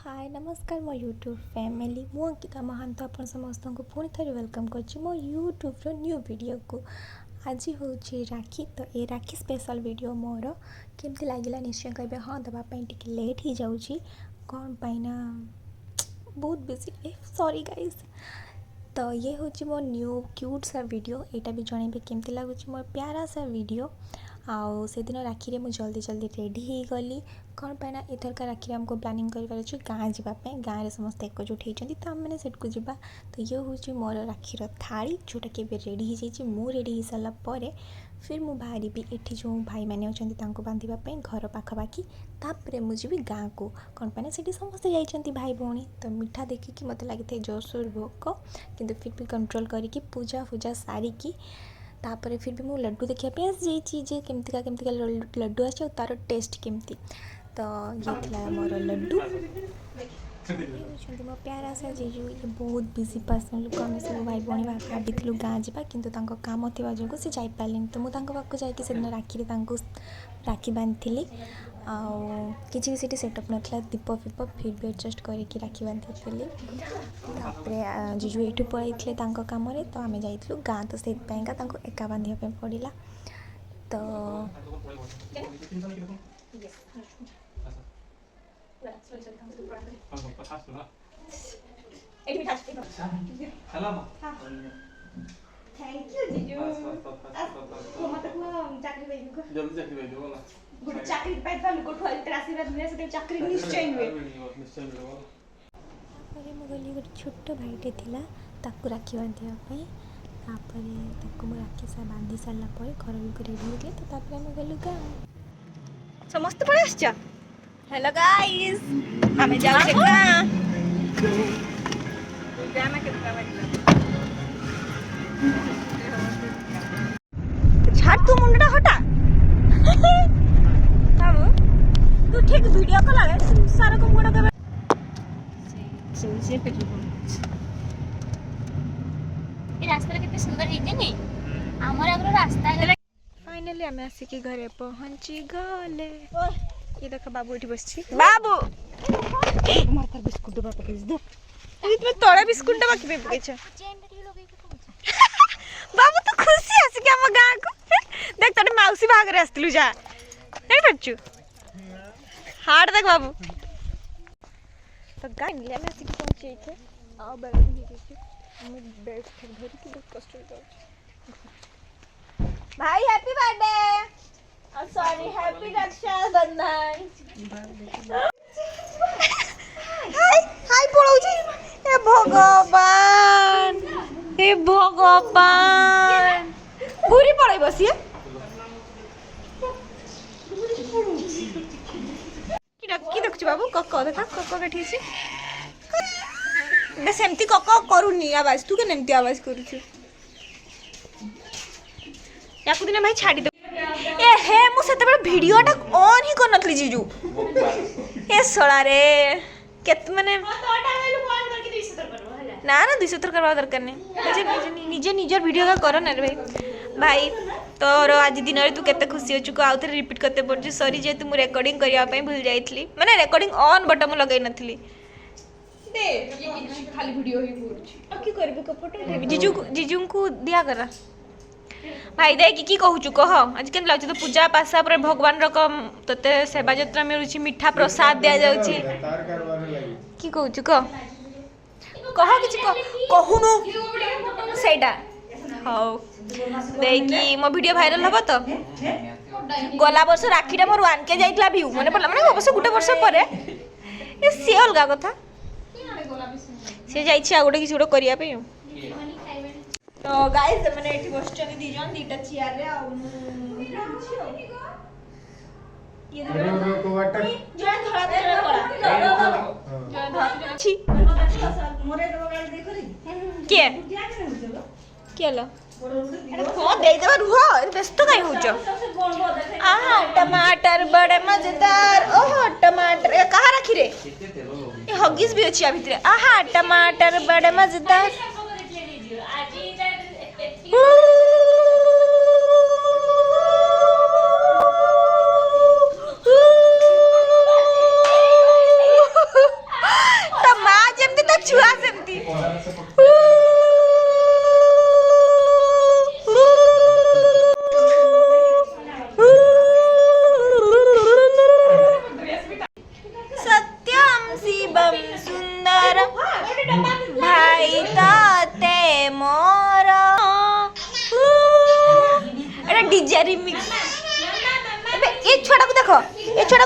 हाय नमस्कार मो YouTube family मु अंकिता महांत आपण समस्त को पुणी थे वेलकम कर मो यूट्यूब रो न्यू वीडियो को। आज हूँ राखी तो ये राखी स्पेशल वीडियो मोर केमती लगे निश्चय कहे हाँ दवापाई टी लेट हो जाऊँगी कौन पाइना बहुत बेसी सॉरी गाइस। तो ये हूँ मो न्यू क्यूट सा वीडियो यहाँ भी जनइबे केमती लगुच मोर प्यारा सा वीडियो। आउ से दिन राखी रे मुझे जल्दी जल्दी रेडी हो गली कौन पाइना एथर का राखी आमको प्लानिंग कर गाँ जावाई गाँव में समस्त एकजुट होती तो आम मैंने सेठू जा। तो ये हूँ मोर राखीर थाली जोटा कि रेडी हो जाइए मु रेडी हो सारापर फिर मु बाहरी एठी जो भाई मैंने अच्छा बांधापी घर पाखापाखि तापर मुझे गाँ को कौन पाइना से समस्ते जाइए भाई भौणी। तो मिठा देखिकी मत लगी जोरसोर भोक किंतु फिर भी कंट्रोल करके पूजा फूजा सारिकी तापर फिर भी मु लड्डू देखापी आसी जे केमती लड्डू आस तार टेस्ट केमती। तो ये थी मोर लड्डू मो प्यारा सा जीजू ये बहुत बिजी पर्सन लोक आम सब भाई भौणी भाभी गाँ जावा कि कम थी जो सी जापारे तो मुझे पाक जाकि राखी राखी बांधी किसी सेटअप नाला दीप फीप फिर भी एडजस्ट करके राखी बांधी तापर जीजू ये पड़े कम तो आम जाइलु गाँ तो से एका बांधा पड़ा। तो थैंक यू जीजू जल्दी चाकरी पाई देबो ना गुड चाकरी पाई पालु कोठो आशीर्वाद मिले से चाकरी निश्चय हुए निश्चय मिलबो। तापर मो गली गोटे छोट भाईटे थिला ताकू राखी बांधिया पई तापर ताकू मो राखी सा बांधी सारला पर घर लोक रेडी हो गए तो तापर हम गलु गाँ समस्त पड़े आछा। हेलो गाइस हमें जाओ गाँ गाँ में कितना बजला झाड़ तू मुंडा हटा तू ठीक वीडियो को लगे सारा को मुंडा कर से पे ये रास्ता कितने सुंदर है नहीं हमर अगर रास्ता है। फाइनली हमें आसी के घरे पहुंची गले। ये देखो बाबू एठी बसछि बाबू मार कर बिस्कुट डबा पके दे इतने तोड़ा बिस्कुट डबा के पके छ बाबू तो खुशी आसी के हम गां को देख तोरे मौसी भाग रे आस्तलु जा नहीं बच्चू हार्ड देख बाबू। तो गां ले में आसी के पहुंची थे आ बैग ही के हम बैग थे धरी के बहुत कष्ट हो भाई happy birthday sorry happy Rakshabandhan हाय हाय पळौजी हे भगवान पूरी पळै बसिए की देखछु बाबू कक्क देखा कक्क केठी छी बे सेमती कक्क करूनी आवाज तू के नेमती आवाज करूछु याकु दिने भाई छाड़ी दे ए हे मु सेते बेले वीडियोटा ऑन ही कर नथली जीजू ए सळा रे केत माने ना ना 270 करवा दरकार नहीं निजे निजर वीडियो का करो ना रे भाई तोर आज दिन रे तू केते खुशी होचु को आउथरे रिपीट करते पड़छु सॉरी जे तू मु रिकॉर्डिंग करिया पई भूल जाइतली माने रिकॉर्डिंग ऑन बटन मु लगाई नथली दे ये खाली वीडियो ही करछु अब की करबे को फोटो जीजू को दिया करा भाई देख की कहूचु कह आज केन लागछ तो पूजा पासा पर भगवान रकम तते सेवा जत्रा मिलुछि मिठा प्रसाद दिया जाउछि की कहूचु कह किछि कहूनो सेटा हौ देखि मो वीडियो वायरल हबो तो गला वर्ष राखीटा मोर 1K जाइतला व्यू माने पडला माने अवश्य गुटे वर्ष परे ए से अलगा कथा से जाइछि आ गुटे किछि गुटे करिया पे। तो गाइस मैंने एठी बसचनी दी जन दीटा चेयर रे आ ये देखो वाटर जो धरा कला जो धरा छी मोरे तो गाइस देखो रे के लो अरे फोन दे देबा रुह व्यस्त काई होचो आहा टमाटर बड़े मजेदार ओहो टमाटर ए कहा रखी रे ए हगिस भी अछि आ भितरे आहा टमाटर बड़े मजेदार सत्यम शिवम सुंदरम भाई ताते मोर एटा डीजे रिमिक्स ए छोटा को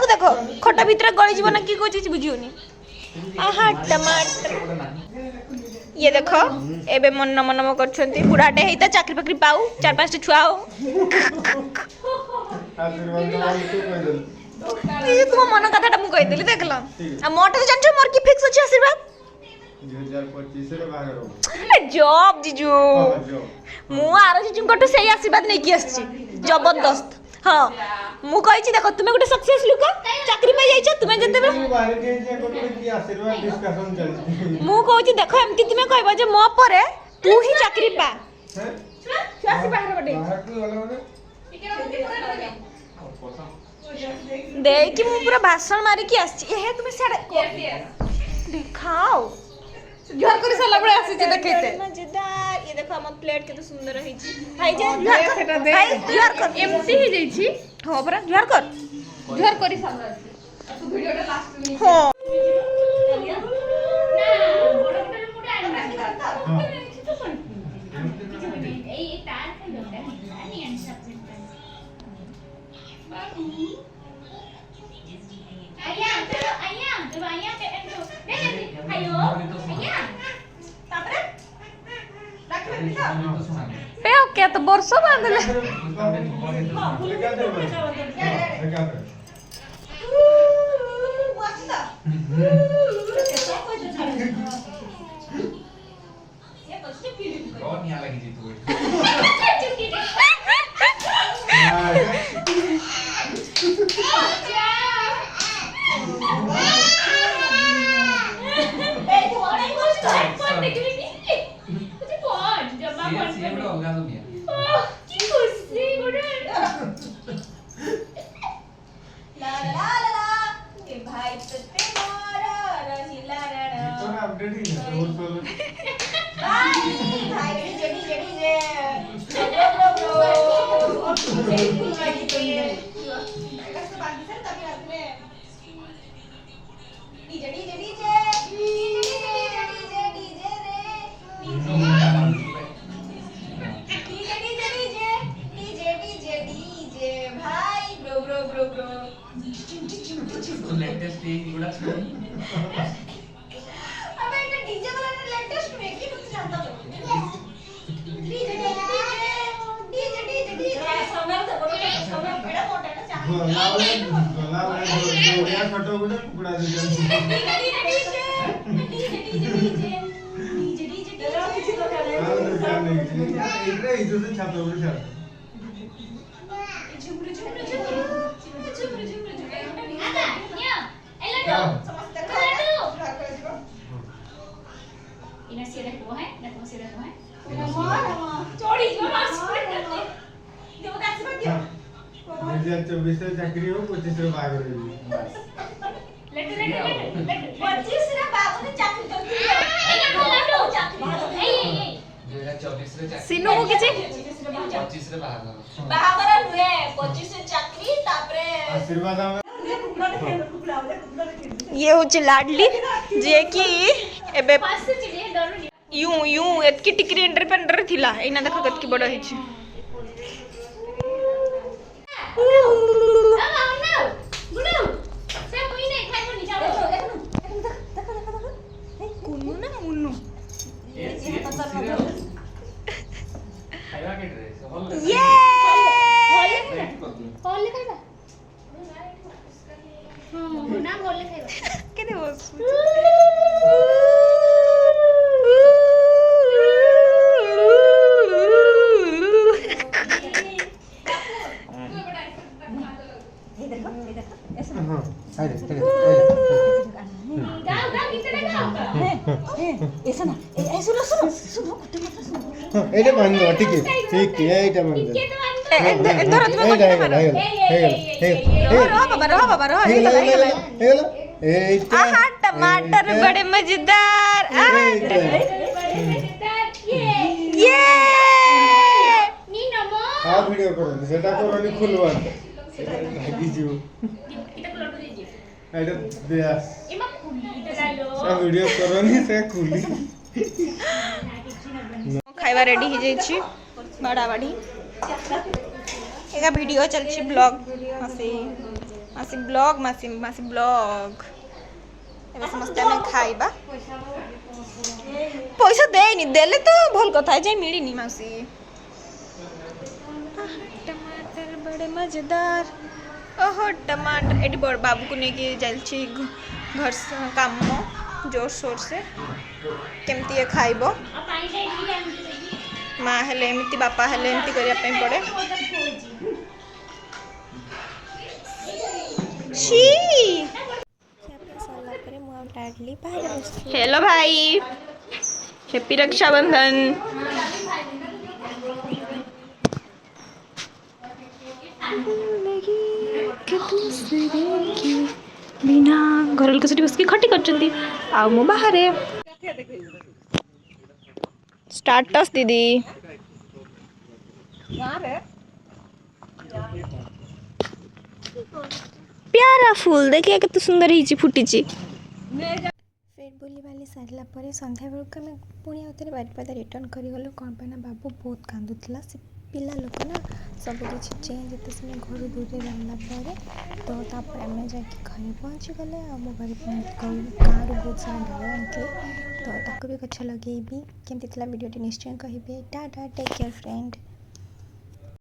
देखो खटा भीतर गली जीवन की कोची बुझियोनी आहा टमाटर ये देखो एबे मन मन करछंती बुढ़ाटे हेता चाकरी पकरी पाऊ 4-5 छुआ हो ये तुम मन कथाटा मु कहि देली देखला आ मोटे जानछ मोर की फिक्स अछि आशीर्वाद 2025 रे बाहर हो जॉब जीजू मु आरो जीजू कटु सही आशीर्वाद नै की आछि जबरदस्त हां मु कहि छी देखो तुमे गुटे सक्सेस लुक चाकरी पे जाई छ तुमे जते बाहर के जे कोन की आशीर्वाद डिस्कशन चलछि मु कहू छी देखो एमती तुमे कहबो जे मो परे तू ही चाकरी पा हैं छुआसी बाहर बटे बाहर को वाला माने देखि मु पूरा भाषण मारी की आछि एहे तुमे साडे दिखाओ जुहार करी साला बड़े आसी जे देखैते मजेदार ये देखो हम प्लेट केते सुंदर रही छी भाई जे जुहार कर भाई जुहार कर एमती ही जाई छी हो बरा जुहार कर जुहार करी साला तू वीडियोटा लास्ट में हो ना बड़ बड़ मुडे आनी ए तार के लोटा नहीं आनी सब्जेक्ट आया तो आया पे एंडो नहीं आयो आया तापरे रख पे ओके तो बरसो बांधले लेटेस्ट एगुडा छ अबे এটা ডিজে वाला लेटेस्ट में की कुछ जानता हो डीजे समय तो बड़ो समय बड़ा मोटा ना चाह गोला गोला फोटो गुडे कुकुडा दे इधर इधर से छापे उड़े छापे चौबीस चाकरी हो 25 रे बाग सिनु को किछि 25 रे बाहर बाहागर नुए 25 रे चाकरी तापरे आशीर्वाद ये होची लाडली जे कि एबे यूं यूं एतकी टिकरी एंटर पेंटर थिला एना देखो कतकी बड़ हिची कुनु ना मुन्नु खाइबा के ड्रेस हॉल ये हॉल खाइबा ना हॉल खाइबा केते बस এইটা বান্ধ ঠিক ঠিক এইটা বান্ধ রহ বাবা রহ এইটা এইটা टमाटर बड़े मजेदार ये हाँ वीडियो करो सेटा करो खुलवा भागी जीव एटा बेस सब वीडियो करो से खुली खाइबा रेडी हो जाइए बड़ा बाड़ी एका वीडियो चलछि ब्लॉग मासी मासी ब्लॉग मासी मासी ब्लॉग एबे समस्त में खाइबा पैसा देनी देले तो भल कथा है जे मिली नी मासी टमाटर बड़े मजेदार ओहो टमाटर एटी बड़ बाबू को नेकी जाइछि घर से काम जोर शोर से केमती खाइबो माँ हेले एमती बापा हेले एमती करिया पे पड़े शी हेलो भाई हैप्पी रक्षाबंधन बिना घर लोक से बस खटी कर आ मो बाहर स्टार्टस दीदी प्यारा फूल देखिए कितने सुंदर ही फुटी फिर बुली बाली सारा पर संध्या बेलू आम पुणी आउे बारिपदा रिटर्न करगलु कौन पे ना बाबू बहुत कांदुला से पिला लोक ना सब किसी चेंज जिते समय घर दूर रहा तो तापर आम जाकि घरे पहुँची गले मो घर गाँव बहुत सारा डाल आनी तो ताको भी गछ लगे केमती वीडियो निश्चय कहे टाटा टेक केयर फ्रेंड।